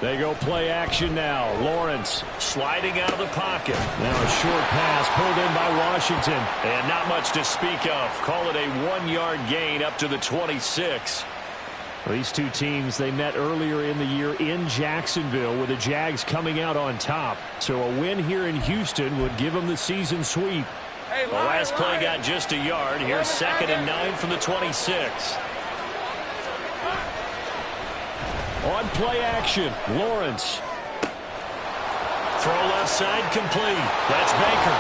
They go play action now. Lawrence sliding out of the pocket. Now a short pass pulled in by Washington. And not much to speak of. Call it a 1-yard gain up to the 26. Well, these two teams, they met earlier in the year in Jacksonville with the Jags coming out on top. So a win here in Houston would give them the season sweep. The last play got just a yard. Here's 2nd and 9 from the 26. On play action, Lawrence. Throw left side complete. That's Baker.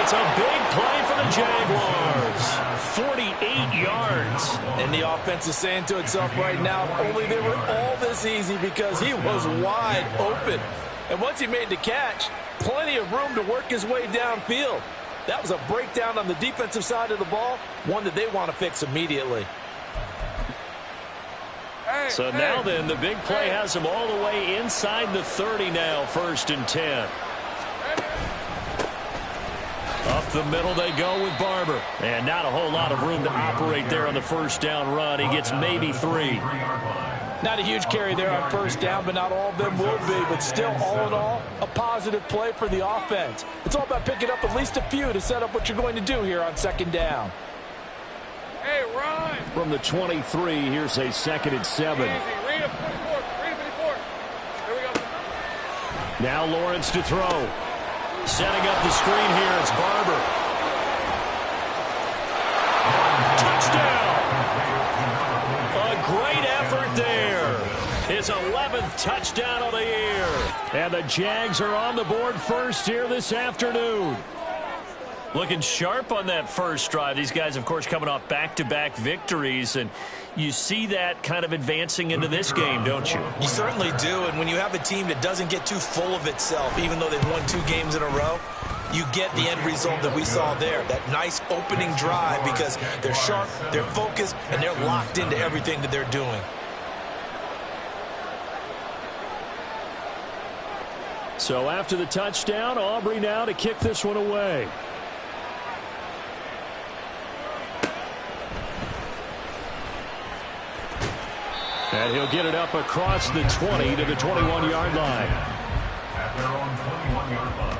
It's a big play for the Jaguars. 48 yards. And the offense is saying to itself right now, only they were all this easy because he was wide open. And once he made the catch, plenty of room to work his way downfield. That was a breakdown on the defensive side of the ball, one that they want to fix immediately. So now then, the big play has them all the way inside the 30 now, 1st and 10. Up the middle they go with Barber. And not a whole lot of room to operate there on the first down run. He gets maybe 3. Not a huge carry there on first down, but not all of them will be. But still, all in all, a positive play for the offense. It's all about picking up at least a few to set up what you're going to do here on 2nd down. Hey, Ryan. From the 23, here's a 2nd and 7. Read 54. Here we go. Now Lawrence to throw. Setting up the screen here, it's Barber. Touchdown! A great effort there. His 11th touchdown of the year. And the Jags are on the board first here this afternoon. Looking sharp on that first drive. These guys, of course, coming off back-to-back victories, and you see that kind of advancing into this game, don't you? You certainly do, and when you have a team that doesn't get too full of itself, even though they've won 2 games in a row, you get the end result that we saw there, that nice opening drive, because they're sharp, they're focused, and they're locked into everything that they're doing. So after the touchdown, Aubrey now to kick this one away. And he'll get it up across the 20 to the 21-yard line. At their own 21-yard line.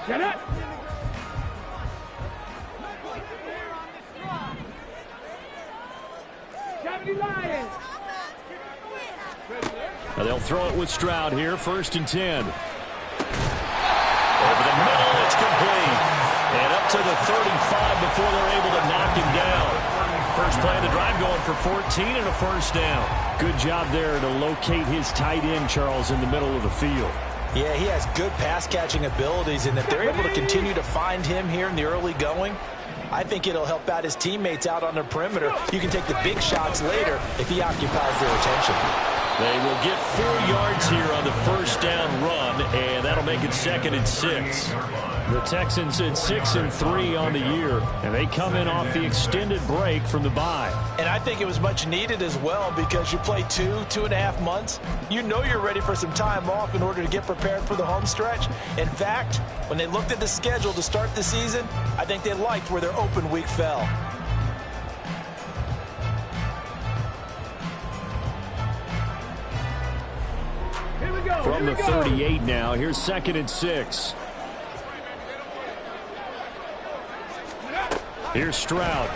Get it! Now they'll throw it with Stroud here, 1st and 10. Over the middle, it's complete. And up to the 35 before they're able to knock him down. First play of the drive going for 14 and a 1st down. Good job there to locate his tight end, Charles, in the middle of the field. Yeah, he has good pass-catching abilities, and if they're able to continue to find him here in the early going, I think it'll help out his teammates out on the perimeter. You can take the big shots later if he occupies their attention. They will get 4 yards here on the first down run, and that'll make it 2nd and 6. The Texans at 6-3 on the year, and they come in off the extended break from the bye. And I think it was much needed as well, because you play 2.5 months. You know you're ready for some time off in order to get prepared for the home stretch. In fact, when they looked at the schedule to start the season, I think they liked where their open week fell. From the 38 now, here's 2nd and 6. Here's Stroud.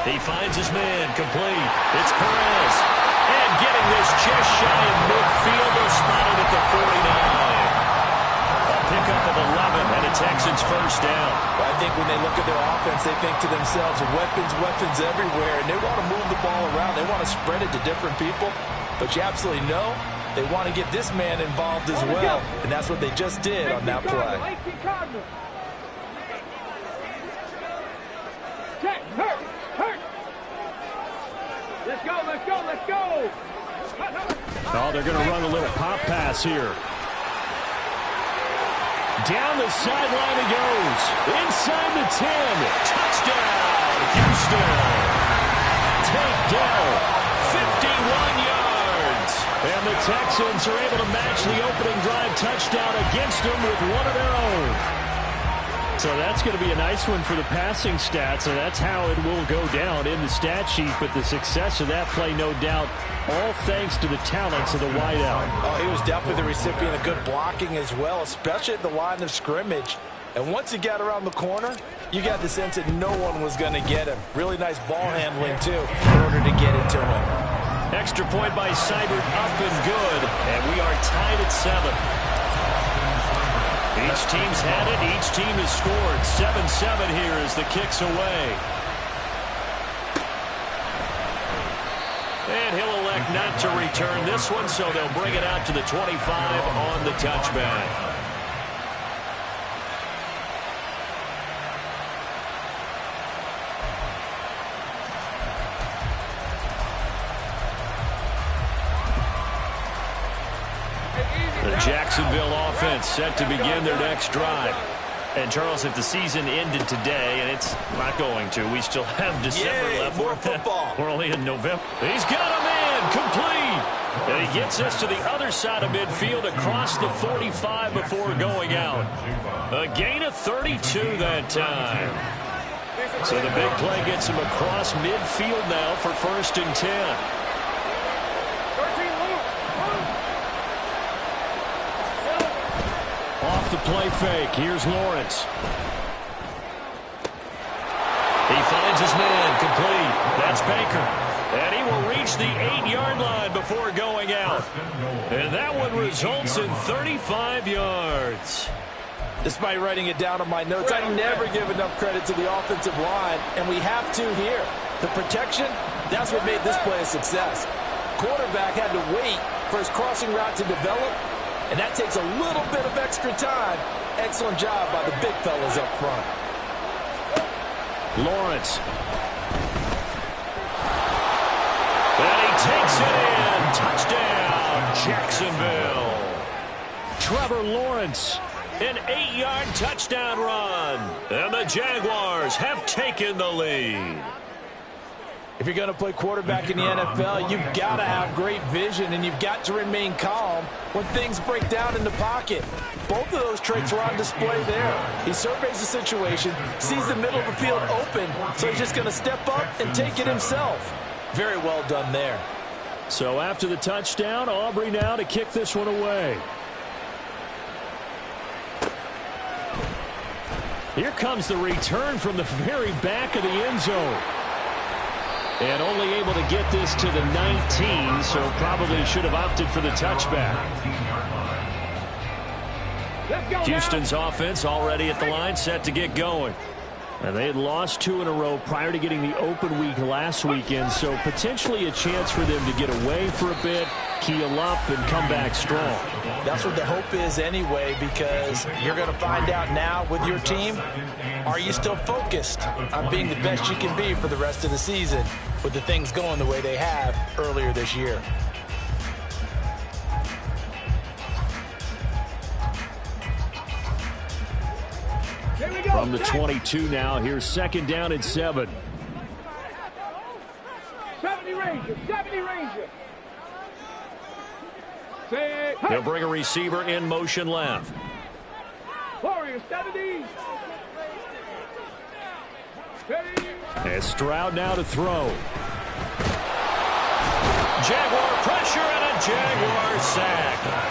He finds his man, complete. It's Perez. And getting this just shy of midfield, they'll spot it at the 49. A pickup of 11 and a Texans first down. I think when they look at their offense, they think to themselves, weapons everywhere, and they want to move the ball around. They want to spread it to different people, but you absolutely know they want to get this man involved as well, and that's what they just did on that play. Let's go. Oh, they're going to run a little pop pass here. Down the sideline he goes. Inside the 10. Touchdown, Houston. Takedown, 51 yards. And the Texans are able to match the opening drive touchdown against them with one of their own. So that's going to be a nice one for the passing stats, and that's how it will go down in the stat sheet. But the success of that play, no doubt, all thanks to the talents of the wideout. Oh, he was definitely the recipient of good blocking as well, especially at the line of scrimmage. And once he got around the corner, you got the sense that no one was going to get him. Really nice ball handling, too, in order to get it to him. Extra point by Seibert, up and good. And we are tied at 7. Each team's had it. Each team has scored. 7-7 here as the kick's away. And he'll elect not to return this one, so they'll bring it out to the 25 on the touchback. The Jacksonville offense set to begin their next drive. And, Charles, if the season ended today, and it's not going to, we still have December left. More football. We're only in November. He's got a man complete. And he gets us to the other side of midfield across the 45 before going out. A gain of 32 that time. So the big play gets him across midfield now for 1st and 10. Off the play fake. Here's Lawrence. He finds his man complete. That's Baker. And he will reach the 8-yard line before going out. And that one results in 35 yards. Despite writing it down on my notes, I never give enough credit to the offensive line, and we have to here. The protection, that's what made this play a success. Quarterback had to wait for his crossing route to develop, and that takes a little bit of extra time. Excellent job by the big fellas up front. Lawrence. And he takes it in. Touchdown, Jacksonville. Trevor Lawrence, an 8-yard touchdown run. And the Jaguars have taken the lead. If you're going to play quarterback in the NFL, you've got to have great vision, and you've got to remain calm when things break down in the pocket. Both of those traits were on display there. He surveys the situation, sees the middle of the field open, so he's just going to step up and take it himself. Very well done there. So after the touchdown, Aubrey now to kick this one away. Here comes the return from the very back of the end zone. And only able to get this to the 19, so probably should have opted for the touchback. Houston's offense already at the line, set to get going. And they had lost 2 in a row prior to getting the open week last weekend, so potentially a chance for them to get away for a bit, keel up, and come back strong. That's what the hope is anyway, because you're going to find out now with your team, are you still focused on being the best you can be for the rest of the season with the things going the way they have earlier this year? From the 22 now, here's 2nd down and 7. 70 Ranger, 70 Ranger. He'll bring a receiver in motion left. Warrior, 70. And Stroud now to throw. Jaguar pressure and a Jaguar sack.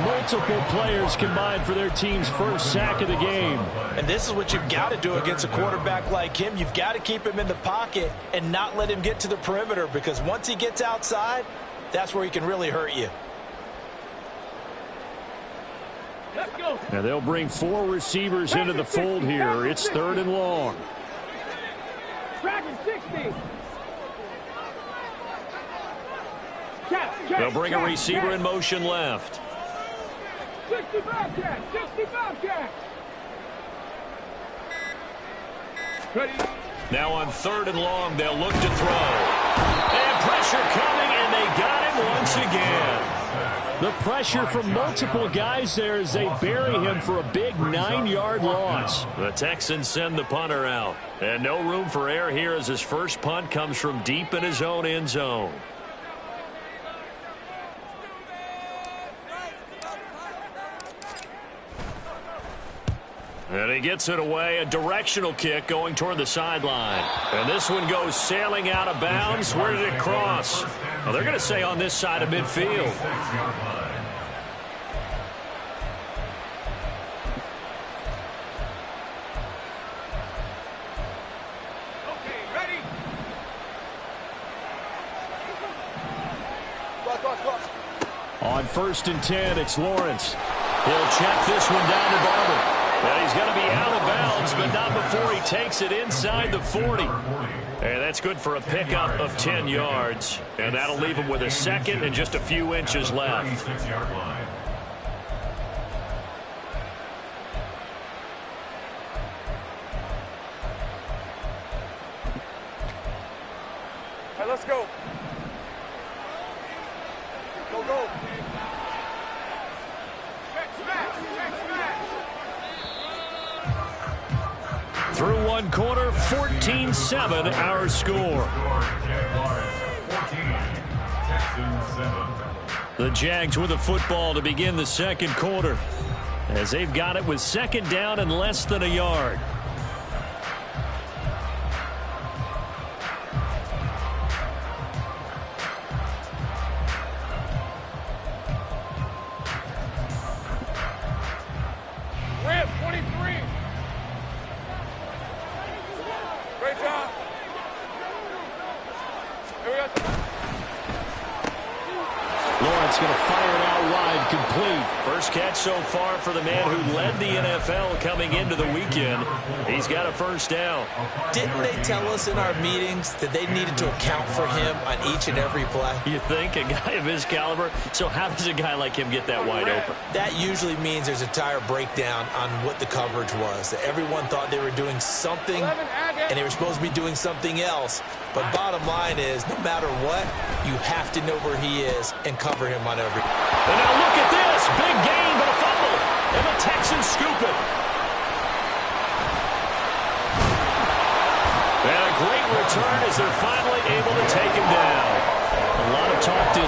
Multiple players combined for their team's first sack of the game. And this is what you've got to do against a quarterback like him. You've got to keep him in the pocket and not let him get to the perimeter, because once he gets outside, that's where he can really hurt you. Let's go. And they'll bring 4 receivers into the fold here. It's 3rd and long. They'll bring a receiver in motion left. 65 catch, 65 catch. Ready. Now on 3rd and long, they'll look to throw. And pressure coming, and they got him once again. The pressure from multiple guys there as they bury him for a big 9-yard loss. The Texans send the punter out. And no room for error here as his first punt comes from deep in his own end zone. And he gets it away, a directional kick going toward the sideline. And this one goes sailing out of bounds. Where did it cross? Well, they're going to say on this side of midfield. Okay, ready. On 1st and 10, it's Lawrence. He'll check this one down to Barber. And he's going to be out of bounds, but not before he takes it inside the 40. And that's good for a pickup of 10 yards. And that'll leave him with a second and just a few inches left. All right, let's go. Go. Through one quarter, 14-7 our score. The Jags with the football to begin the second quarter as they've got it with 2nd down and less than a yard. Rip, 23. Great job. Here we go. Lawrence going to fire it out wide, complete. First catch so far for the man who led the NFL coming into the weekend. He's got a first down. Didn't they tell us in our meetings that they needed to account for him on each and every play? You think? A guy of his caliber? So how does a guy like him get that wide open? That usually means there's a entire breakdown on what the coverage was. That everyone thought they were doing something, and they were supposed to be doing something else. But bottom line is, no matter what, you have to know where he is and cover him on every. And now look at this. Big gain, but a fumble. And the Texans scoop it. And a great return as they're finally able to take him down. A lot of talk to...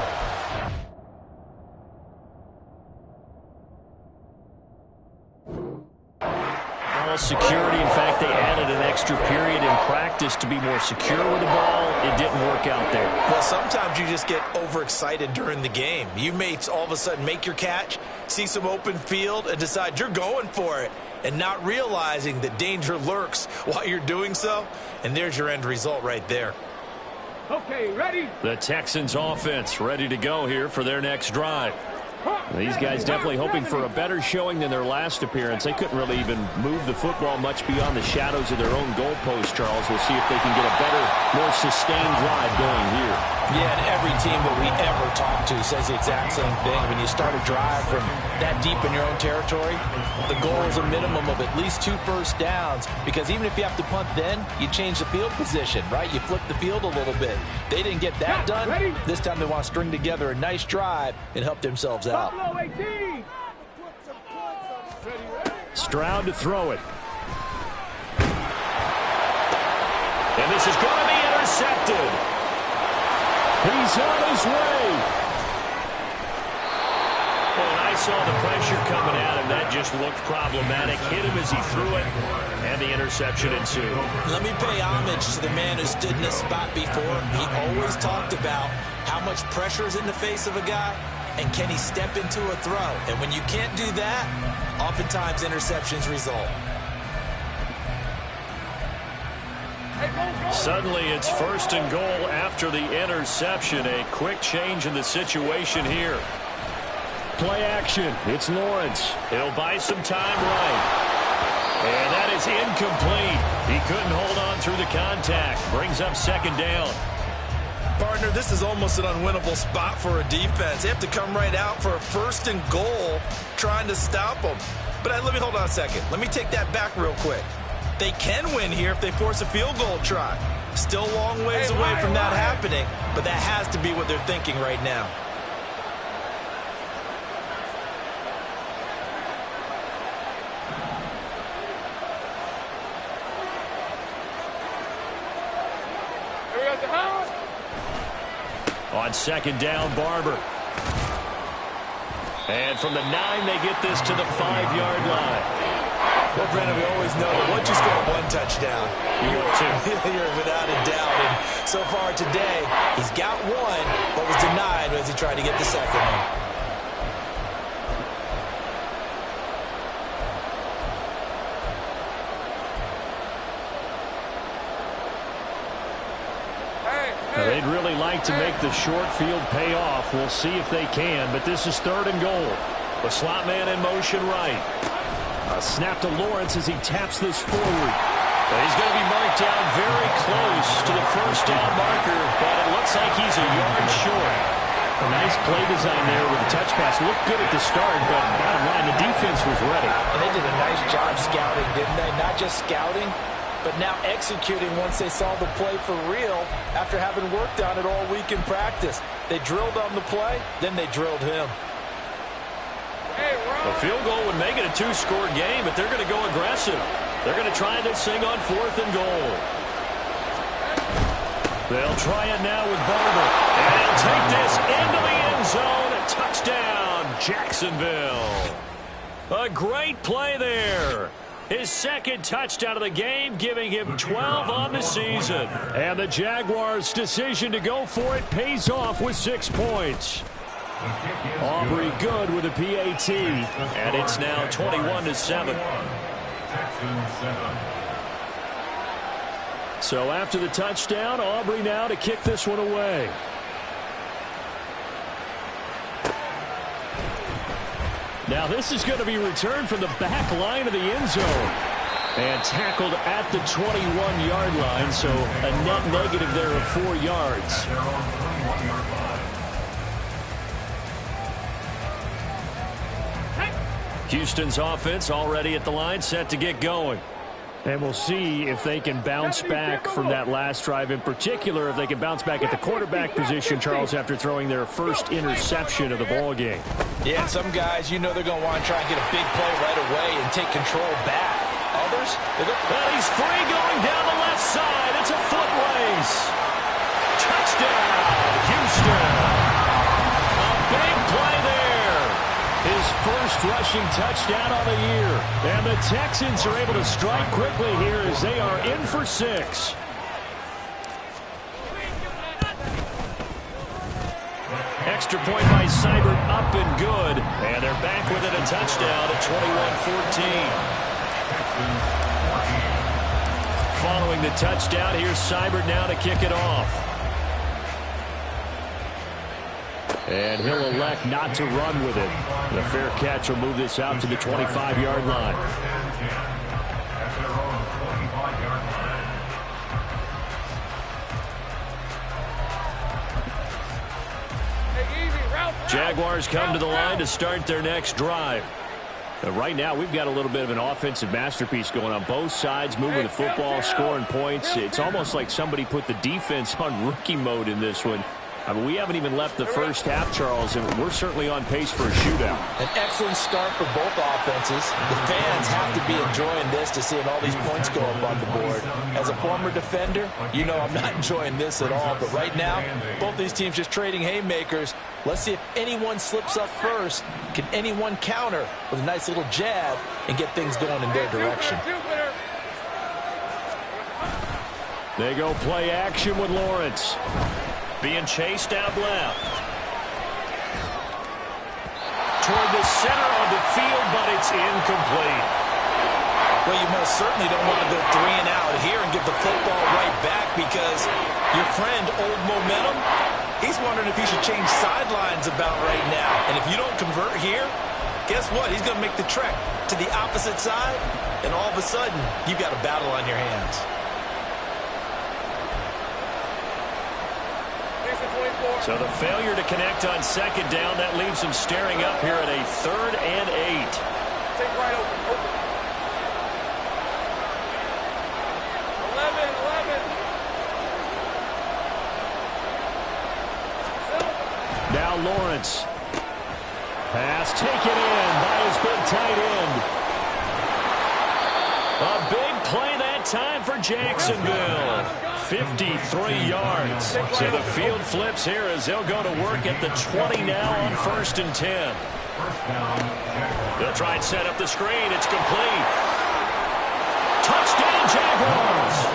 security. In fact, they added an extra period in practice to be more secure with the ball. It didn't work out there. Well, sometimes you just get overexcited during the game. You may all of a sudden make your catch, see some open field, and decide you're going for it, and not realizing that danger lurks while you're doing so. And there's your end result right there. Okay, ready. The Texans offense ready to go here for their next drive. These guys definitely hoping for a better showing than their last appearance. They couldn't really even move the football much beyond the shadows of their own goalpost, Charles. We'll see if they can get a better, more sustained drive going here. Yeah, and every team that we ever talk to says the exact same thing. When you start a drive from that deep in your own territory, the goal is a minimum of at least 2 first downs, because even if you have to punt then, you change the field position, right? You flip the field a little bit. They didn't get that done. This time they want to string together a nice drive and help themselves out. Stroud to throw it. And this is going to be intercepted. He's on his way. Well, I saw the pressure coming at him. That just looked problematic. Hit him as he threw it, and the interception ensued. Let me pay homage to the man who stood in this spot before. He always talked about how much pressure is in the face of a guy, and can he step into a throw? And when you can't do that, oftentimes interceptions result. Suddenly it's 1st and goal after the interception. A quick change in the situation here. play action. It's Lawrence. He'll buy some time right. And that is incomplete. He couldn't hold on through the contact. Brings up second down. Partner, this is almost an unwinnable spot for a defense. They have to come right out for a 1st and goal trying to stop them. But let me hold on a second. Let me take that back real quick. They can win here if they force a field goal try. Still a long ways away from that happening, but that has to be what they're thinking right now. On second down, Barber. And from the 9, they get this to the 5-yard line. Well, Brandon, we always know that once you score 1 touchdown, you're without a doubt. And so far today, he's got 1, but was denied as he tried to get the second one. They'd really like to make the short field pay off. We'll see if they can, but this is 3rd and goal. The slot man in motion right. A snap to Lawrence as he taps this forward. He's going to be marked down very close to the 1st down marker, but it looks like he's a yard short. A nice play design there with the touch pass. Looked good at the start, but bottom line, the defense was ready. And they did a nice job scouting, didn't they? Not just scouting, but now executing once they saw the play for real after having worked on it all week in practice. They drilled on the play, then they drilled him. A field goal would make it a 2-score game, but they're going to go aggressive. They're going to try this thing on 4th and goal. They'll try it now with Barber. And he'll take this into the end zone. A touchdown, Jacksonville. A great play there. His 2nd touchdown of the game, giving him 12 on the season. And the Jaguars' decision to go for it pays off with 6 points. Aubrey good with a PAT, and it's now 21-7. So after the touchdown, Aubrey now to kick this one away. Now this is going to be returned from the back line of the end zone. And tackled at the 21-yard line, so a net negative there of 4 yards. Houston's offense already at the line, set to get going. And we'll see if they can bounce back from that last drive. In particular, if they can bounce back at the quarterback position, Charles, after throwing their first interception of the ball game. Yeah, and some guys, you know they're going to want to try and get a big play right away and take control back. Others, and he's free going down the left side. It's a foot race. Touchdown, Houston. A big play there. His first rushing touchdown on the year. And the Texans are able to strike quickly here as they are in for 6. Extra point by Seibert, up and good. And they're back within a touchdown at 21-14. Following the touchdown, here's Seibert now to kick it off. And he'll elect not to run with it. The fair catch will move this out to the 25-yard line. Jaguars come to the line to start their next drive. Right now, we've got a little bit of an offensive masterpiece going on both sides, moving the football, scoring points. It's almost like somebody put the defense on rookie mode in this one. I mean, we haven't even left the first half, Charles, and we're certainly on pace for a shootout. An excellent start for both offenses. The fans have to be enjoying this to seeing all these points go up on the board. As a former defender, you know I'm not enjoying this at all. But right now, both these teams just trading haymakers. Let's see if anyone slips up first. Can anyone counter with a nice little jab and get things going in their direction? They go play action with Lawrence. Being chased out left. Toward the center of the field, but it's incomplete. Well, you most certainly don't want to go 3 and out here and give the football right back because your friend, old momentum, He's wondering if he should change sidelines about right now. And if you don't convert here, guess what? He's going to make the trek to the opposite side, and all of a sudden, you've got a battle on your hands. So the failure to connect on second down, that leaves him staring up here at a 3rd and 8. Take right open. 11. Now Lawrence. Pass taken in by his big tight end. A big play that time for Jacksonville. 53 yards. So the field flips here as they'll go to work at the 20 now on 1st and 10. They'll try and set up the screen. It's complete. Touchdown, Jaguars.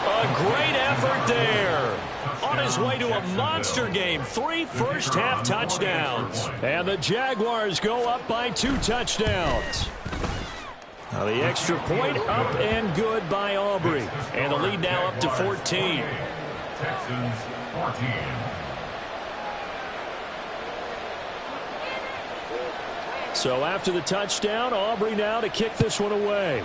A great effort there. On his way to a monster game. 3 first-half touchdowns. And the Jaguars go up by 2 touchdowns. Now the extra point up and good by Aubrey. And the lead now up to 14. Texans 14. So after the touchdown, Aubrey now to kick this one away.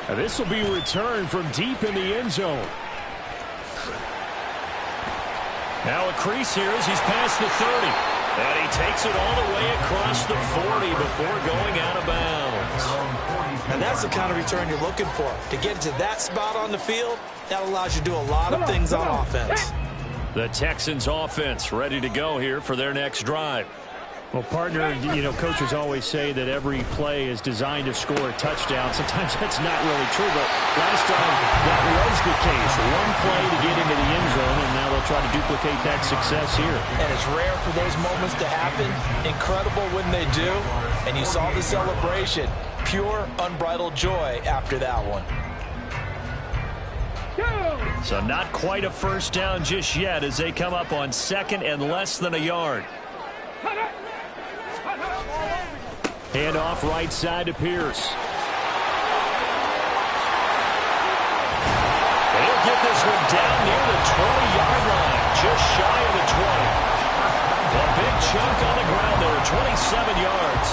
Now this will be returned from deep in the end zone. Now a crease here as he's past the 30. And he takes it all the way across the 40 before going out of bounds. And that's the kind of return you're looking for. To get to that spot on the field, that allows you to do a lot of things on offense. The Texans offense ready to go here for their next drive. Well, partner, coaches always say that every play is designed to score a touchdown. Sometimes that's not really true, but last time that was the case. One play to get into the end zone, and now they'll try to duplicate that success here. And it's rare for those moments to happen. Incredible when they do. And you saw the celebration. Pure, unbridled joy after that one. So not quite a first down just yet as they come up on 2nd and less than a yard. Hand off right side to Pierce. They'll get this one down near the 20-yard line, just shy of the 20. A big chunk on the ground there, 27 yards.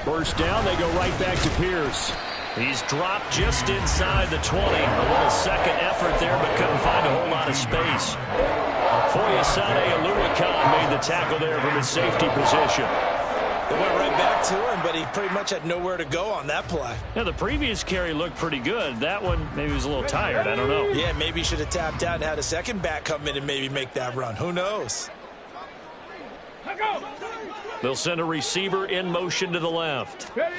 First down, they go right back to Pierce. He's dropped just inside the 20. A little second effort there, but couldn't find a whole lot of space. Foyesade Aluakon made the tackle there from his safety position. It went right back to him, but he pretty much had nowhere to go on that play. Yeah, the previous carry looked pretty good. That one, maybe he was a little tired. I don't know. Yeah, maybe he should have tapped out and had a second back come in and maybe make that run. Who knows? They'll send a receiver in motion to the left. Well,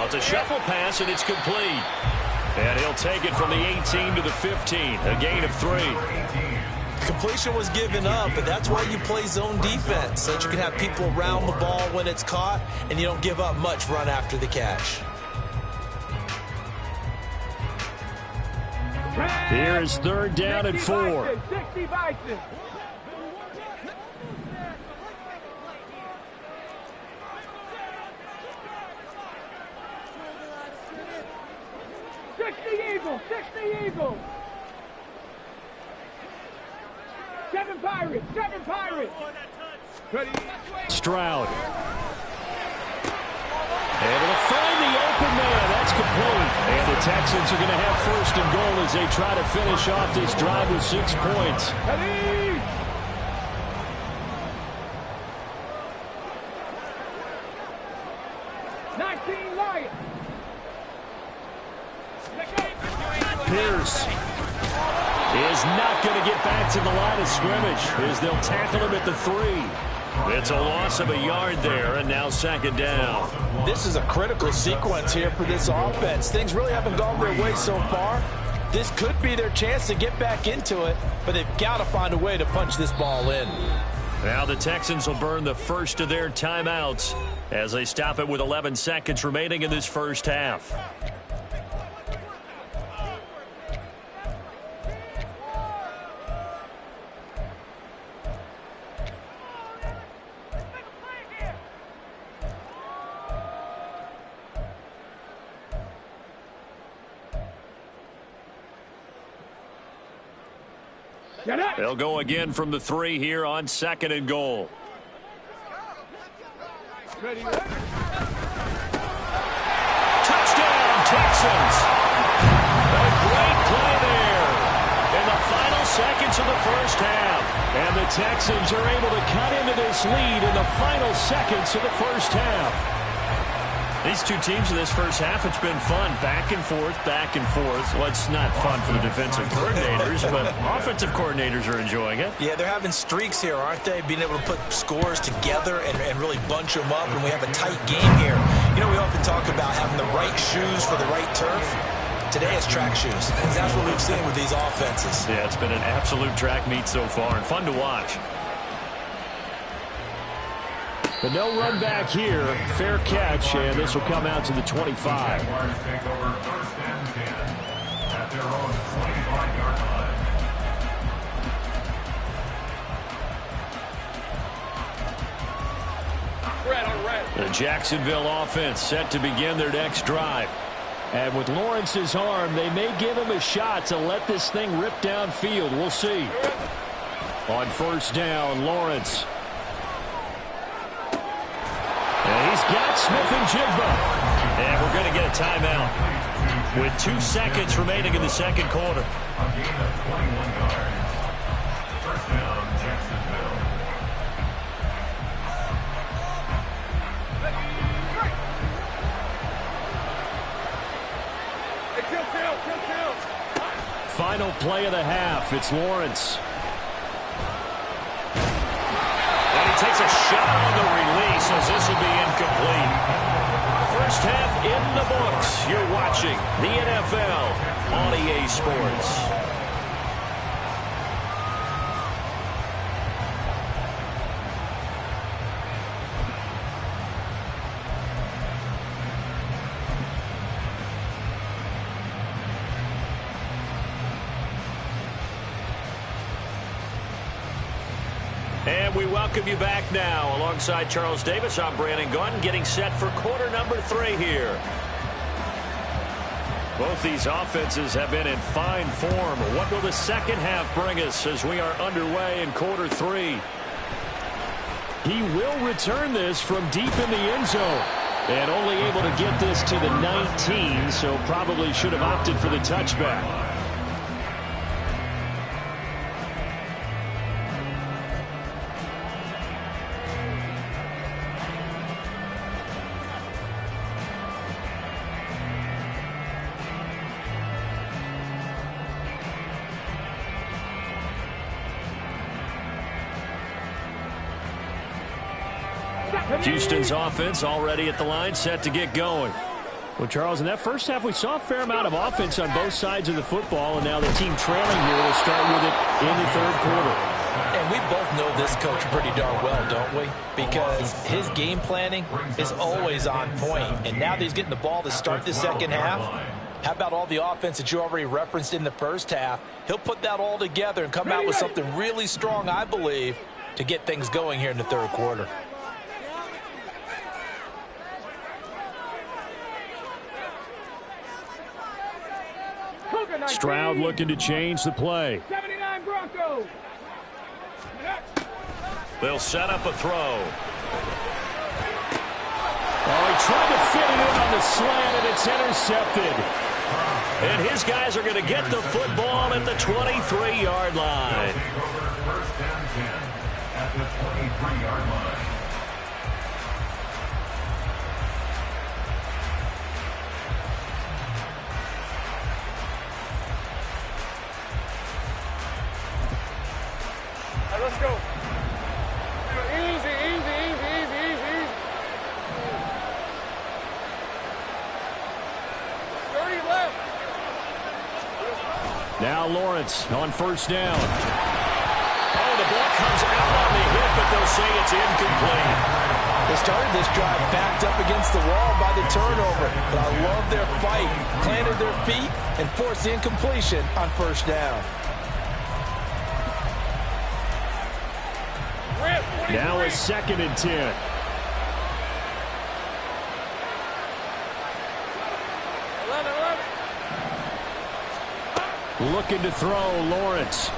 it's a shuffle pass, and it's complete. And he'll take it from the 18 to the 15, a gain of 3. Completion was given up, but that's why you play zone defense, so that you can have people around the ball when it's caught, and you don't give up much run after the catch. Here's 3rd down and 4. 60 Bison. Eagles, 60 Eagles. 7 Pirates, 7 Pirates. Stroud. Able to find the open man. That's complete. And the Texans are going to have 1st and goal as they try to finish off this drive with 6 points. 19 Lions. Pierce is not going to get back to the line of scrimmage as they'll tackle him at the 3. It's a loss of a yard there, and now second down. This is a critical sequence here for this offense. Things really haven't gone their way so far. This could be their chance to get back into it, but they've got to find a way to punch this ball in. Now the Texans will burn the first of their timeouts as they stop it with 11 seconds remaining in this first half. They'll go again from the 3 here on 2nd and goal. Touchdown, Texans! A great play there in the final seconds of the first half. And the Texans are able to cut into this lead in the final seconds of the first half. These two teams in this first half, it's been fun. Back and forth, back and forth. Well, it's not fun for the defensive coordinators, but offensive coordinators are enjoying it. Yeah, they're having streaks here, aren't they? Being able to put scores together and really bunch them up, and we have a tight game here. You know, we often talk about having the right shoes for the right turf. Today it's track shoes. That's what we've seen with these offenses. Yeah, it's been an absolute track meet so far, and fun to watch. But no run back here. Fair catch, and this will come out to the 25. Jaguars take over 1st and 10 at their own 25-yard line. Red on red. The Jacksonville offense set to begin their next drive. And with Lawrence's arm, they may give him a shot to let this thing rip downfield. We'll see. On 1st down, Lawrence. And he's got Smith-Njigba. And we're going to get a timeout with 2 seconds remaining in the second quarter. A gain of 21 yards. 1st down, Jacksonville. Hey, kill. Final play of the half. It's Lawrence. Takes a shot on the release as this will be incomplete. First half in the books. You're watching the NFL on EA Sports. And we welcome you back now. Alongside Charles Davis, I'm Brandon Gaudin, getting set for quarter number 3 here. Both these offenses have been in fine form. What will the second half bring us as we are underway in quarter 3? He will return this from deep in the end zone. And only able to get this to the 19, so probably should have opted for the touchback. Houston's offense already at the line, set to get going. Well, Charles, in that first half, we saw a fair amount of offense on both sides of the football, and now the team trailing here will start with it in the third quarter. And we both know this coach pretty darn well, don't we? Because his game planning is always on point. And now that he's getting the ball to start the second half, how about all the offense that you already referenced in the first half? He'll put that all together and come out with something really strong, I believe, to get things going here in the third quarter. Stroud looking to change the play. 79 Broncos. They'll set up a throw. Oh, he tried to fit it in on the slant, and it's intercepted. And his guys are going to get the football at the 23-yard line. First and 10 at the 23-yard line. Let's go. Easy, Now Lawrence on first down. Oh, the ball comes out on the hit, but they'll say it's incomplete. They started this drive backed up against the wall by the turnover, but I love their fight. Planted their feet and forced the incompletion on first down. Now it's 2nd and 10. Looking to throw, Lawrence.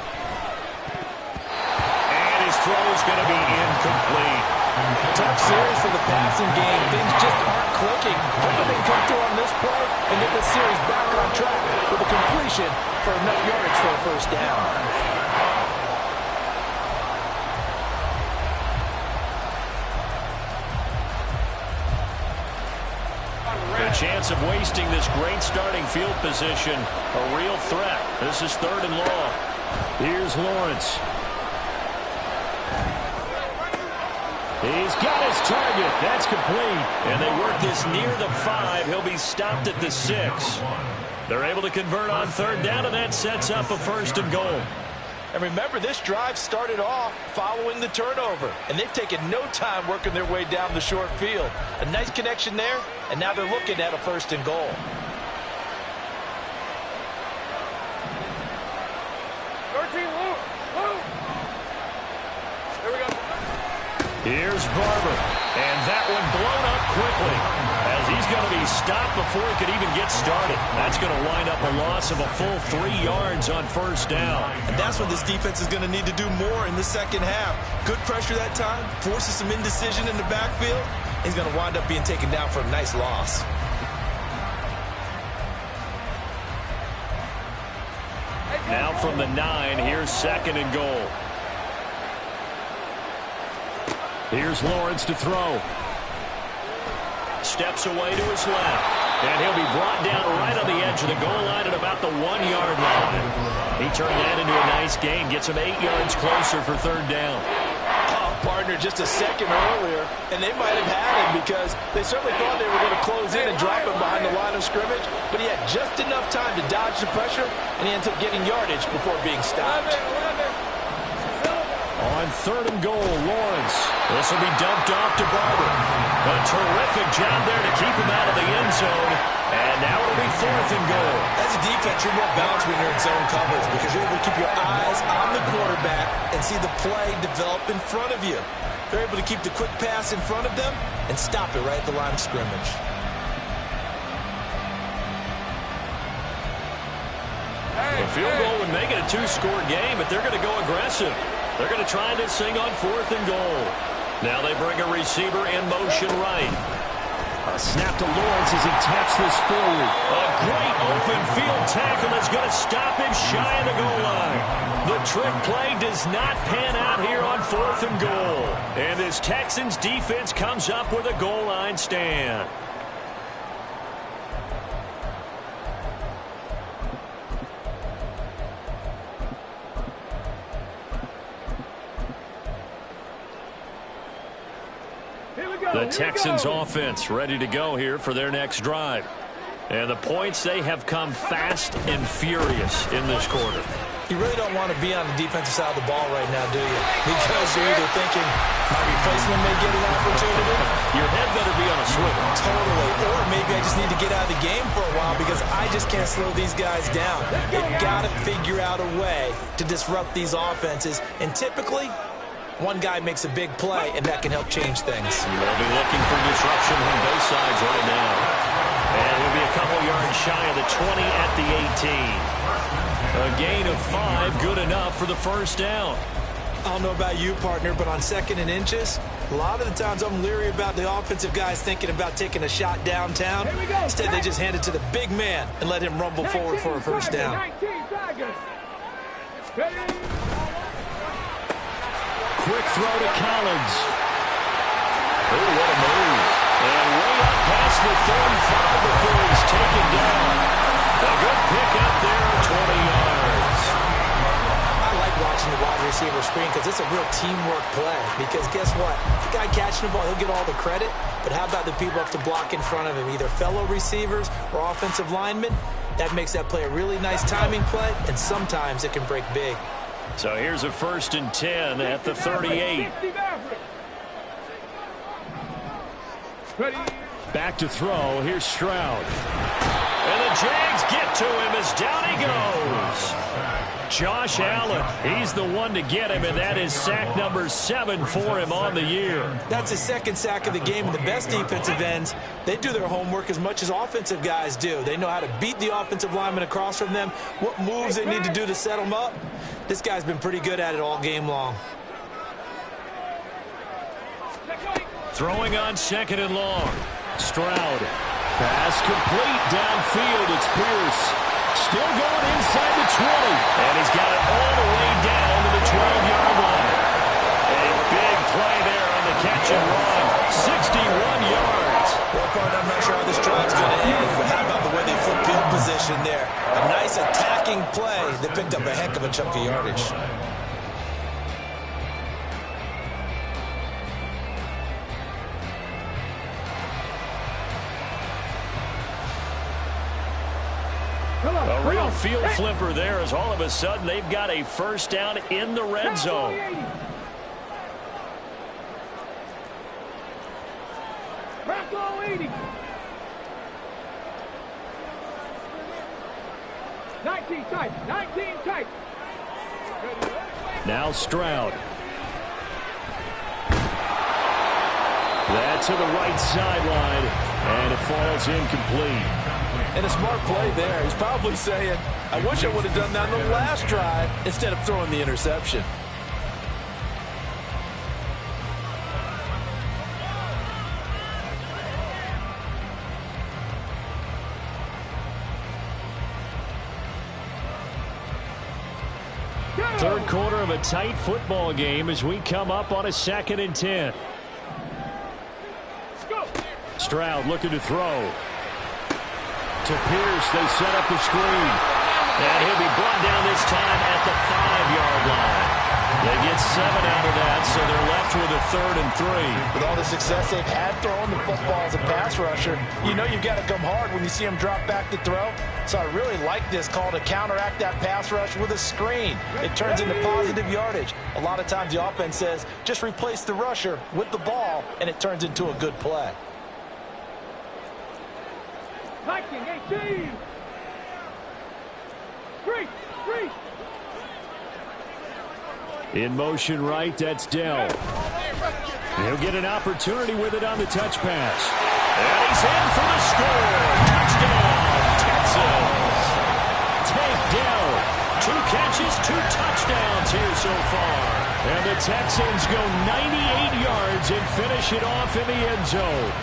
And his throw is going to be incomplete. Tough series for the passing game. Things just aren't clicking. Hoping they can come through on this play and get the series back on track with a completion for enough yardage for a first down. The chance of wasting this great starting field position, a real threat. This is 3rd and long. Here's Lawrence. He's got his target. That's complete. And they work this near the 5. He'll be stopped at the 6. They're able to convert on 3rd down, and that sets up a 1st and goal. And remember, this drive started off following the turnover, and they've taken no time working their way down the short field. A nice connection there, and now they're looking at a 1st and goal. 13, Luke. Here we go. Here's Barber, and that one blown up quickly as he's going to be stopped before he could even get started. That's going to wind up a loss of a full 3 yards on 1st down. And that's what this defense is going to need to do more in the second half. Good pressure that time, forces some indecision in the backfield. He's going to wind up being taken down for a nice loss. Now from the 9, here's 2nd and goal. Here's Lawrence to throw. Steps away to his left. And he'll be brought down right on the edge of the goal line at about the 1-yard line. He turned that into a nice gain. Gets him 8 yards closer for 3rd down. Oh, partner, just a second earlier, and they might have had him because they certainly thought they were going to close in and drop him behind the line of scrimmage, but he had just enough time to dodge the pressure, and he ends up getting yardage before being stopped. On 3rd and goal, Lawrence. This will be dumped off to Barber. A terrific job there to keep him out of the end zone. And now it'll be 4th and goal. As a defense, you're more balanced when you're in zone coverage because you're able to keep your eyes on the quarterback and see the play develop in front of you. They're able to keep the quick pass in front of them and stop it right at the line of scrimmage. The field goal would make it a 2-score game, but they're going to go aggressive. They're going to try this thing on 4th and goal. Now they bring a receiver in motion right. A snap to Lawrence as he taps this forward. A great open field tackle that's going to stop him shy of the goal line. The trick play does not pan out here on 4th and goal. And this Texans defense comes up with a goal line stand. The Texans offense ready to go here for their next drive. And the points, they have come fast and furious in this quarter. You really don't want to be on the defensive side of the ball right now, do you? Because you're either thinking, my replacement may get an opportunity. Your head better be on a swivel. Totally. Or maybe I just need to get out of the game for a while because I just can't slow these guys down. They've got to figure out a way to disrupt these offenses. And typically, one guy makes a big play, and that can help change things. They'll be looking for disruption on both sides right now. And we'll be a couple yards shy of the 20 at the 18. A gain of 5, good enough for the 1st down. I don't know about you, partner, but on 2nd and inches, a lot of the times I'm leery about the offensive guys thinking about taking a shot downtown. Instead, they just hand it to the big man and let him rumble forward for a 1st down. Quick throw to Collins. Oh, what a move. And way up past the 35 before he's taken down. A good pick up there, 20 yards. I like watching the wide receiver screen because it's a real teamwork play. Because guess what? The guy catching the ball, he'll get all the credit. But how about the people up to block in front of him, either fellow receivers or offensive linemen? That makes that play a really nice timing play, and sometimes it can break big. So here's a 1st and 10 at the 38. Back to throw. Here's Stroud. And the Jags get to him as down he goes. Josh Allen, he's the one to get him, and that is sack number 7 for him on the year. That's his 2nd sack of the game, and the best defensive ends, they do their homework as much as offensive guys do. They know how to beat the offensive lineman across from them, what moves they need to do to set them up. This guy's been pretty good at it all game long. Throwing on 2nd and long. Stroud. Pass complete downfield. It's Pierce. Still going inside the 20. And he's got it all the way down to the 12-yard line. A big play there on the catch and run. 61 yards. Well, partner, I'm not sure how this drive's going to end, but how about the way they flip field position there? A nice attacking play that picked up a heck of a chunk of yardage. A real field flipper there as all of a sudden they've got a 1st down in the red zone. Bravo 80. 19 tight. 19 tight. Now Stroud. That to the right sideline, and it falls incomplete. And a smart play there. He's probably saying, I wish I would have done that on the last drive instead of throwing the interception. Third quarter of a tight football game as we come up on a 2nd and 10. Stroud looking to throw. To Pierce, they set up the screen. And he'll be brought down this time at the 5-yard line. They get 7 out of that, so they're left with a 3rd and 3. With all the success they've had throwing the football as a pass rusher, you know you've got to come hard when you see him drop back to throw. So I really like this call to counteract that pass rush with a screen. It turns into positive yardage. A lot of times the offense says, just replace the rusher with the ball, and it turns into a good play. 19, 18. 3. In motion right, that's Dell. He'll get an opportunity with it on the touch pass. And he's in for the score. Touchdown, Texans. Take Dell. 2 catches, 2 touchdowns here so far. And the Texans go 98 yards and finish it off in the end zone.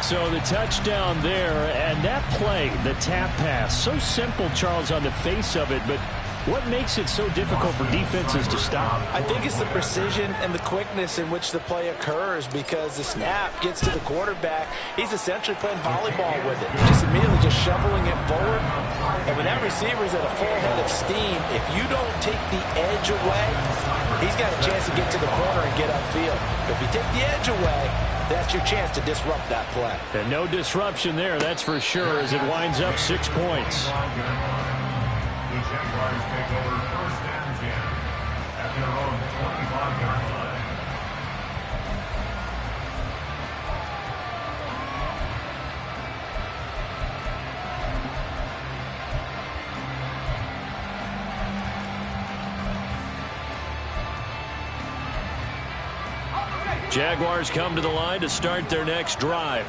So the touchdown there, and that play, the tap pass, so simple, Charles, on the face of it, but what makes it so difficult for defenses to stop? I think it's the precision and the quickness in which the play occurs because the snap gets to the quarterback. He's essentially playing volleyball with it, just immediately just shoveling it forward. And when that receiver's at a full head of steam, if you don't take the edge away, he's got a chance to get to the corner and get upfield. But if you take the edge away, that's your chance to disrupt that play. And no disruption there, that's for sure, as it winds up 6 points. The Jaguars take over 1st and 10 at their own 25-yard line. Jaguars come to the line to start their next drive.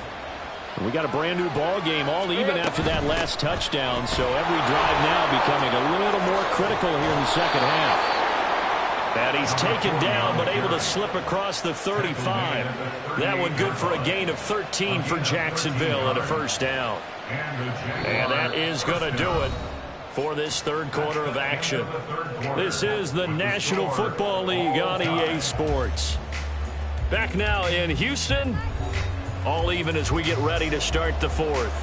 We got a brand new ball game, all even after that last touchdown, so every drive now becoming a little more critical here in the second half. And he's taken down, but able to slip across the 35. That one good for a gain of 13 for Jacksonville and a 1st down. And that is going to do it for this third quarter of action. This is the National Football League on EA Sports. Back now in Houston. All even as we get ready to start the 4th.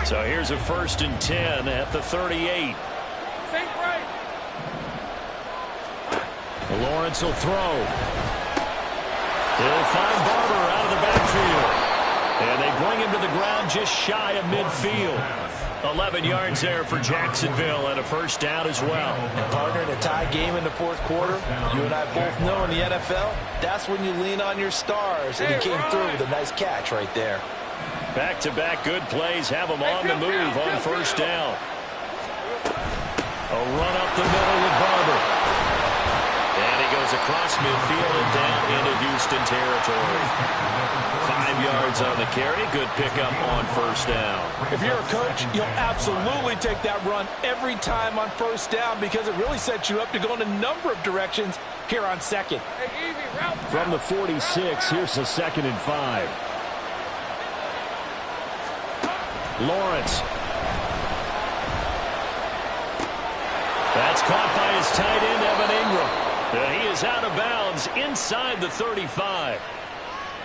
So here's a 1st and 10 at the 38. Lawrence will throw. He'll find Barber out of the backfield. And they bring him to the ground just shy of midfield. 11 yards there for Jacksonville and a 1st down as well. And partner, in a tie game in the 4th quarter, you and I both know in the NFL, that's when you lean on your stars. And he came through with a nice catch right there. Back-to-back good plays have him on the move on 1st down. A run up the middle with Barber. And he goes across midfield and down into Houston territory. 5 yards on the carry. Good pickup on 1st down. If you're a coach, you'll absolutely take that run every time on 1st down because it really sets you up to go in a number of directions here on 2nd. From the 46, here's a 2nd and 5. Lawrence. That's caught by his tight end, Evan Ingram. He is out of bounds inside the 35.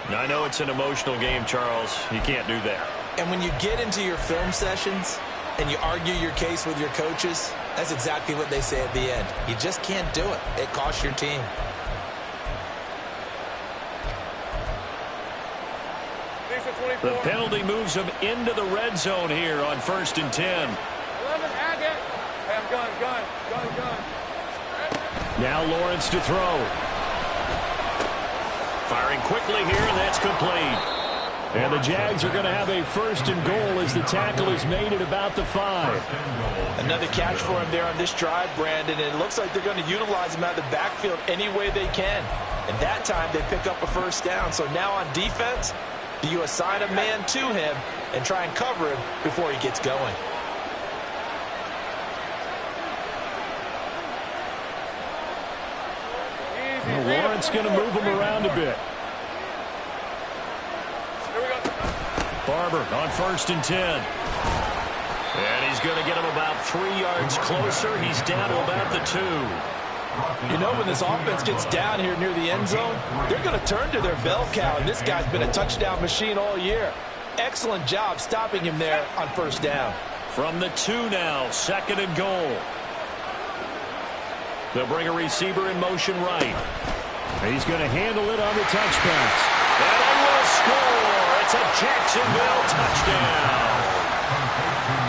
I know it's an emotional game, Charles. You can't do that. And when you get into your film sessions and you argue your case with your coaches, that's exactly what they say at the end. You just can't do it. It costs your team. The penalty moves him into the red zone here on 1st and 10. 11, add it. Gun. Now Lawrence to throw. Firing quickly here, and that's complete. And the Jags are going to have a 1st and goal as the tackle is made at about the 5. Another catch for him there on this drive, Brandon, and it looks like they're going to utilize him out of the backfield any way they can. And that time they pick up a 1st down. So now on defense, do you assign a man to him and try and cover him before he gets going? Lawrence going to move him around a bit. Barber on 1st and 10. And he's going to get him about 3 yards closer. He's down to about the 2. You know, when this offense gets down here near the end zone, they're going to turn to their bell cow, and this guy's been a touchdown machine all year. Excellent job stopping him there on 1st down. From the 2 now, 2nd and goal. They'll bring a receiver in motion right. He's going to handle it on the touch pass. And they will score. It's a Jacksonville touchdown.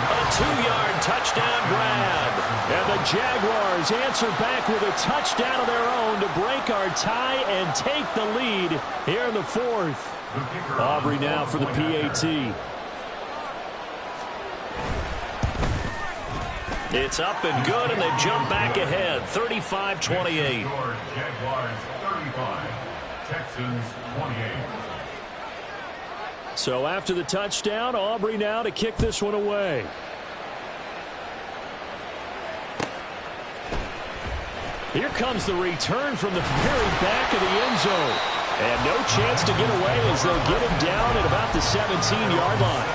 A 2-yard touchdown grab. And the Jaguars answer back with a touchdown of their own to break our tie and take the lead here in the 4th. Aubrey now for the PAT. It's up and good, and they jump back ahead, 35-28. Jaguars 35, Texans 28. So after the touchdown, Aubrey now to kick this one away. Here comes the return from the very back of the end zone. And no chance to get away as they'll get him down at about the 17-yard line.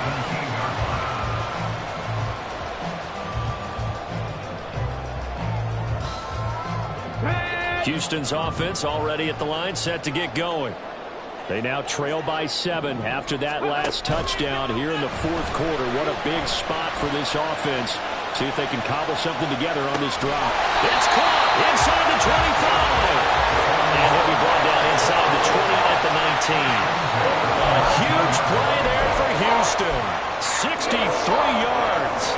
Houston's offense already at the line, set to get going. They now trail by 7 after that last touchdown here in the 4th quarter. What a big spot for this offense. See if they can cobble something together on this drop. It's caught inside the 25. And he'll be brought down inside the 20 at the 19. A huge play there for Houston. 63 yards.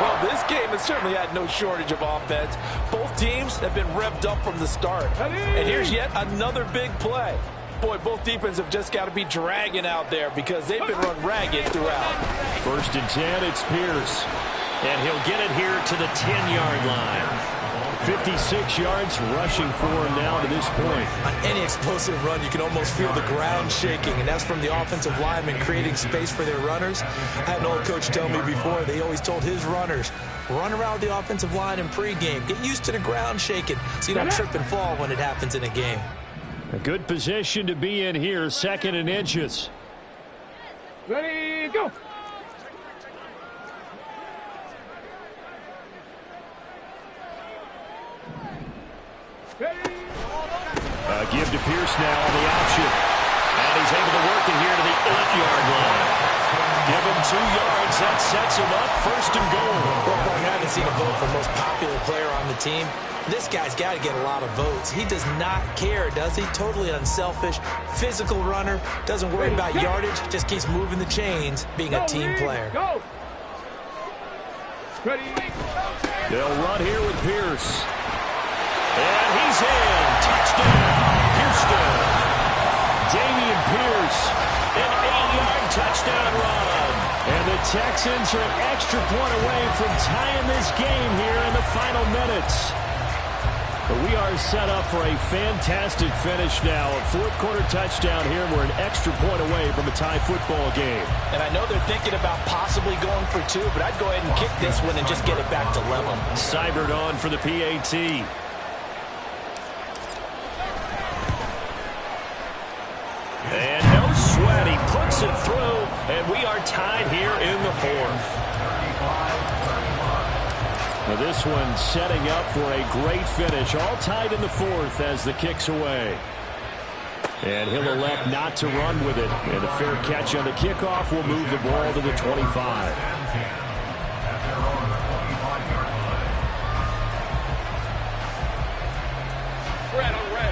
Well, this game has certainly had no shortage of offense. Both teams have been revved up from the start. And here's yet another big play. Boy, both defenses have just got to be dragging out there because they've been run ragged throughout. 1st and 10, it's Pierce. And he'll get it here to the 10-yard line. 56 yards rushing for him now to this point. On any explosive run, you can almost feel the ground shaking, and that's from the offensive linemen creating space for their runners. I had an old coach tell me before, they always told his runners, run around the offensive line in pregame. Get used to the ground shaking so you don't trip and fall when it happens in a game. A good position to be in here, 2nd and inches. Ready, go. Give to Pierce now on the option. And he's able to work it here to the 8-yard line. Give him 2 yards. That sets him up 1st and goal. Well, partner, I haven't seen a vote for most popular player on the team. This guy's got to get a lot of votes. He does not care, does he? Totally unselfish, physical runner, doesn't worry about yardage, just keeps moving the chains, being a team player. Go. Ready. They'll run here with Pierce. And he's in. Touchdown, Houston. Damian Pierce, an 8-yard touchdown run. And the Texans are an extra point away from tying this game here in the final minutes. But we are set up for a fantastic finish now. A 4th-quarter touchdown here, and we're an extra point away from a tie football game. And I know they're thinking about possibly going for 2, but I'd go ahead and kick this one and just get it back to level. Seibert on for the PAT. And no sweat. He puts it through, and we are tied here in the 4th. Now this one setting up for a great finish. All tied in the 4th as the kick's away. And he'll elect not to run with it. And a fair catch on the kickoff will move the ball to the 25.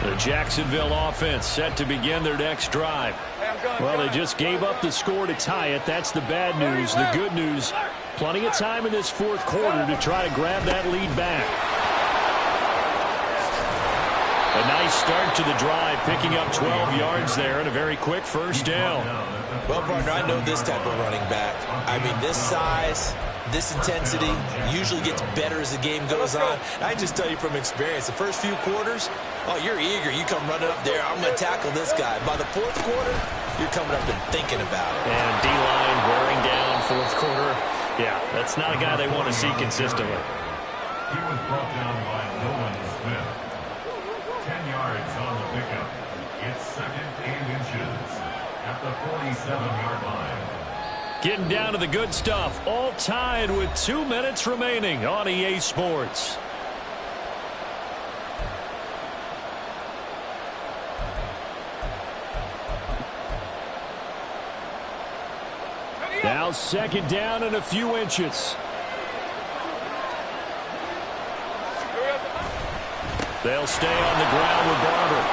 The Jacksonville offense set to begin their next drive. Well, they just gave up the score to tie it. That's the bad news. The good news, plenty of time in this 4th quarter to try to grab that lead back. A nice start to the drive, picking up 12 yards there and a very quick 1st down. Well, partner, I know this type of running back. I mean, this size, this intensity usually gets better as the game goes on. And I just tell you from experience, the first few quarters, oh, you're eager. You come running up there, I'm going to tackle this guy. By the 4th quarter, you're coming up and thinking about it. And D-line wearing down 4th quarter. Yeah, that's not a guy they want to see consistently. He was brought down by Nolan Smith. 10 yards on the pickup. It's 2nd and inches at the 47-yard line. Getting down to the good stuff. All tied with 2 minutes remaining on EA Sports. Now 2nd down and a few inches. They'll stay on the ground with Barber.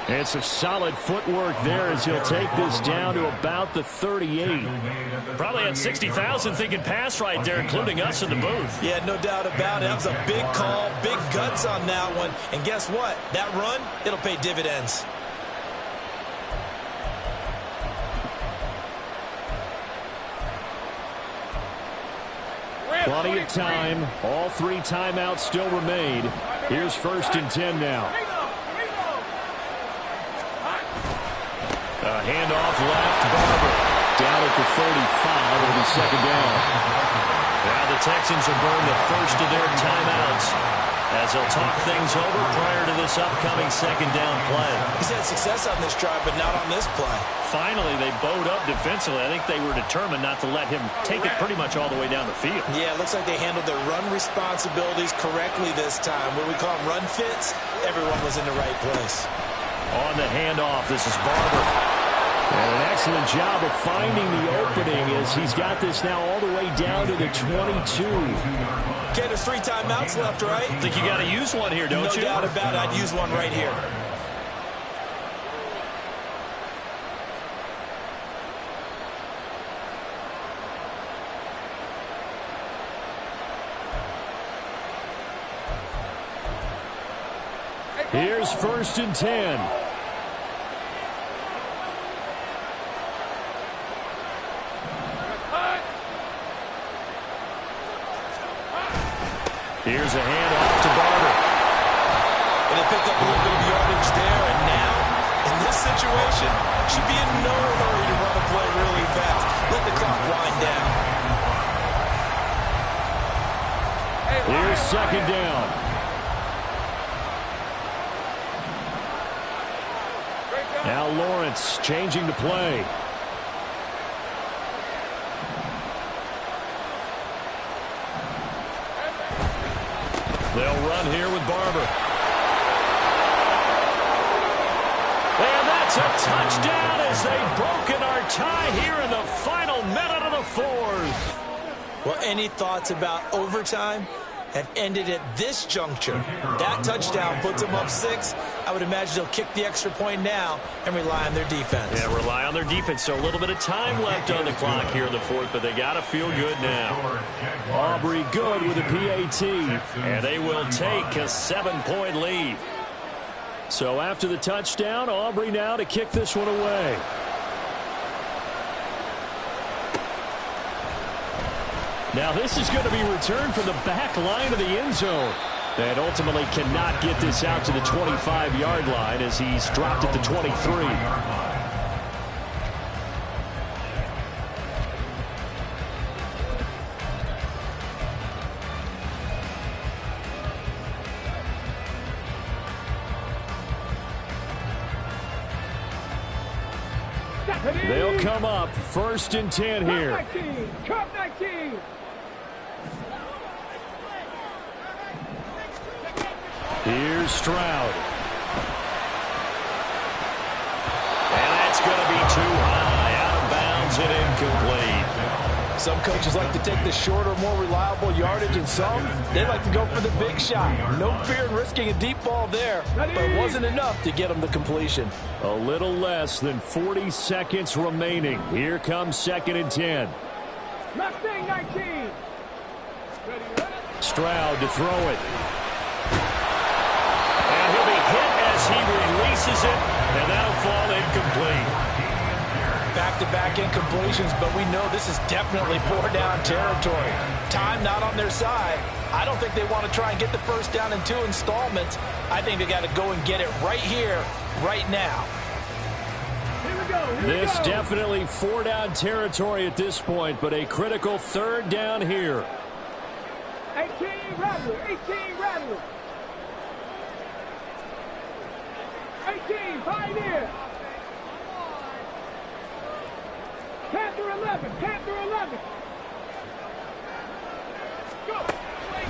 And some solid footwork there as he'll take this down to about the 38. Probably had 60,000 thinking pass right there, including us in the booth. Yeah, no doubt about it. That was a big call, big guts on that one. And guess what? That run, it'll pay dividends. Plenty of time. All 3 timeouts still remain. Here's 1st and 10 now. A handoff left. Barber down at the 35. It'll be 2nd down. Now the Texans will burn the first of their timeouts as they'll talk things over prior to this upcoming 2nd down play. He's had success on this drive, but not on this play. Finally, they bowed up defensively. I think they were determined not to let him take it pretty much all the way down the field. Yeah, it looks like they handled their run responsibilities correctly this time. What we call them run fits, everyone was in the right place. On the handoff, this is Barber. And an excellent job of finding the opening as he's got this now all the way down to the 22. Okay, there's 3 timeouts left, right? I think you got to use one here, don't you? No doubt about it. I'd use one right here. Here's 1st and 10. Here's a handoff to Barber. And they picked up a little bit of yardage there, and now, in this situation, should be in no hurry to run a play really fast. Let the clock wind down. Here's 2nd down. Now Lawrence changing to play. They'll run here with Barber. And that's It's a touchdown as they've broken our tie here in the final minute of the fourth. Well, any thoughts about overtime have ended at this juncture. That touchdown puts them up 6. I would imagine they'll kick the extra point now and rely on their defense. Yeah, rely on their defense. So a little bit of time left on the clock here in the fourth, but they got to feel good now. Aubrey good with a PAT, and they will take a 7-point lead. So after the touchdown, Aubrey now to kick this one away. Now this is going to be returned from the back line of the end zone. And ultimately cannot get this out to the 25-yard line as he's dropped at the 23. They'll come up 1st and 10 here. Cup 19. Here's Stroud. And that's going to be too high. Out of bounds and incomplete. Some coaches like to take the shorter, more reliable yardage, and some, they like to go for the big shot. No fear in risking a deep ball there, but it wasn't enough to get them the completion. A little less than 40 seconds remaining. Here comes 2nd and 10. Mustang 19. Stroud to throw it. And he'll be hit as he releases it, and that'll fall incomplete. Back-to-back incompletions, but we know this is definitely 4-down territory. Time not on their side. I don't think they want to try and get the first down in 2 installments. I think they got to go and get it right here, right now. Here we go. This definitely 4-down territory at this point, but a critical 3rd down here. 18 Rattler. 18 Rattler. 18 Pioneer. Panther 11. Panther 11. Go.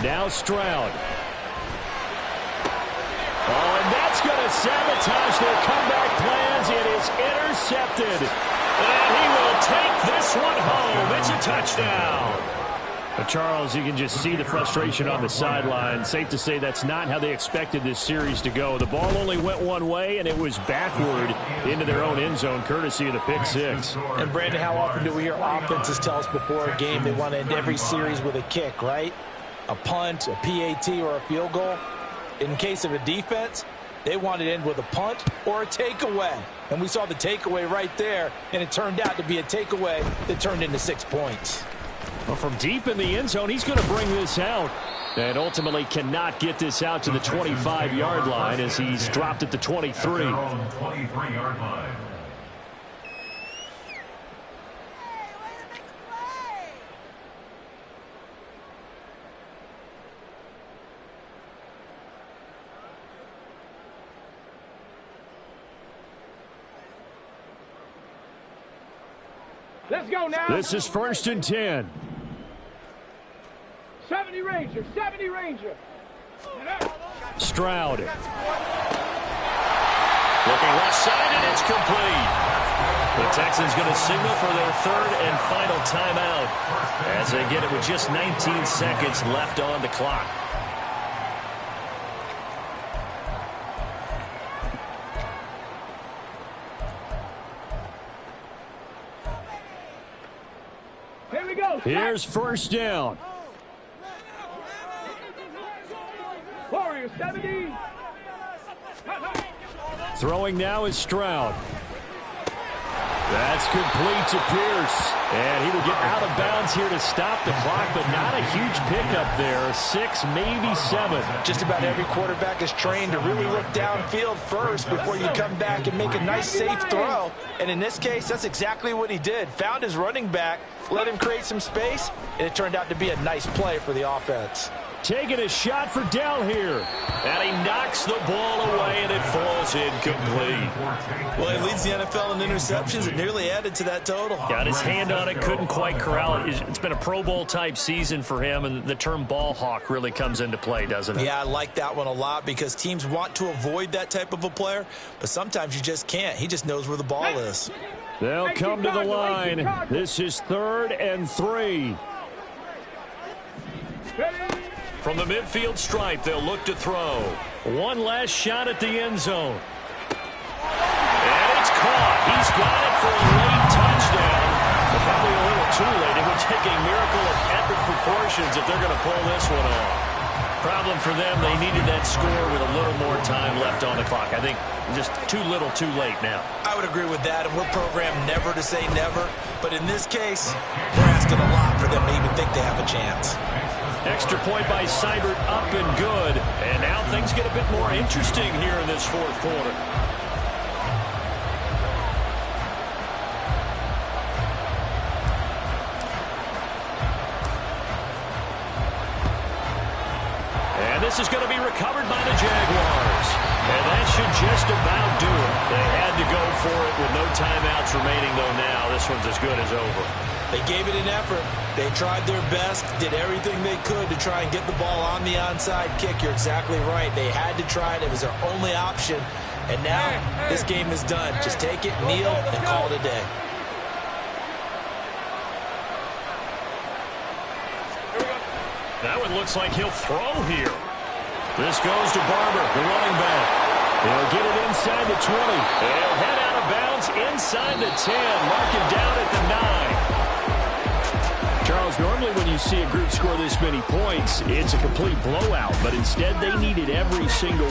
Now Stroud. Oh, and that's going to sabotage their comeback plans. It is intercepted. And he will take this one home. It's a touchdown. But Charles, you can just see the frustration on the sideline. Safe to say that's not how they expected this series to go. The ball only went one way, and it was backward into their own end zone, courtesy of the pick six. And, Brandon, how often do we hear offenses tell us before a game they want to end every series with a kick, right? A punt, a PAT, or a field goal. In case of a defense, they want to end with a punt or a takeaway. And we saw the takeaway right there, and it turned out to be a takeaway that turned into 6 points. Well, from deep in the end zone, he's going to bring this out. And ultimately cannot get this out to the 25-yard line as he's dropped at the 23. 23-yard line. Let's go now. This is 1st and 10. 70 Ranger. 70 Ranger. Stroud. Looking left side, and it's complete. The Texans going to signal for their 3rd and final timeout as they get it with just 19 seconds left on the clock. Here we go. Here's 1st down. Warriors 70. Throwing now is Stroud. That's complete to Pierce. And he will get out of bounds here to stop the clock, but not a huge pickup there. 6, maybe 7. Just about every quarterback is trained to really look downfield first before you come back and make a nice, safe throw. And in this case, that's exactly what he did. Found his running back, let him create some space, and it turned out to be a nice play for the offense. taking a shot for Dell here. And he knocks the ball away, and it falls incomplete. Well, he leads the NFL in interceptions and nearly added to that total. Got his hand on it, couldn't quite corral it. It's been a Pro Bowl-type season for him, and the term ball hawk really comes into play, doesn't it? Yeah, I like that one a lot because teams want to avoid that type of a player, but sometimes you just can't. He just knows where the ball is. They'll come to the line. This is 3rd and 3. From the midfield stripe, they'll look to throw. One last shot at the end zone. And it's caught. He's got it for a late touchdown. But probably a little too late. It would take a miracle of epic proportions if they're going to pull this one off. Problem for them, they needed that score with a little more time left on the clock. I think just too little too late now. I would agree with that, and we're programmed never to say never. But in this case, we're asking a lot for them to even think they have a chance. Extra point by Seibert, up and good. And now things get a bit more interesting here in this 4th quarter. And this is going to be recovered by the Jaguars. And that should just about do it. They had to go for it with no timeouts remaining, though now this one's as good as over. They gave it an effort. They tried their best, did everything they could to try and get the ball on the onside kick. You're exactly right. They had to try it. It was their only option. And now this game is done. Just take it, kneel, and call it a day. That one looks like he'll throw here. This goes to Barber, the running back. He'll get it inside the 20. He'll head out of bounds inside the 10. Mark him down at the 9. Charles, normally when you see a group score this many points, it's a complete blowout. But instead, they needed every single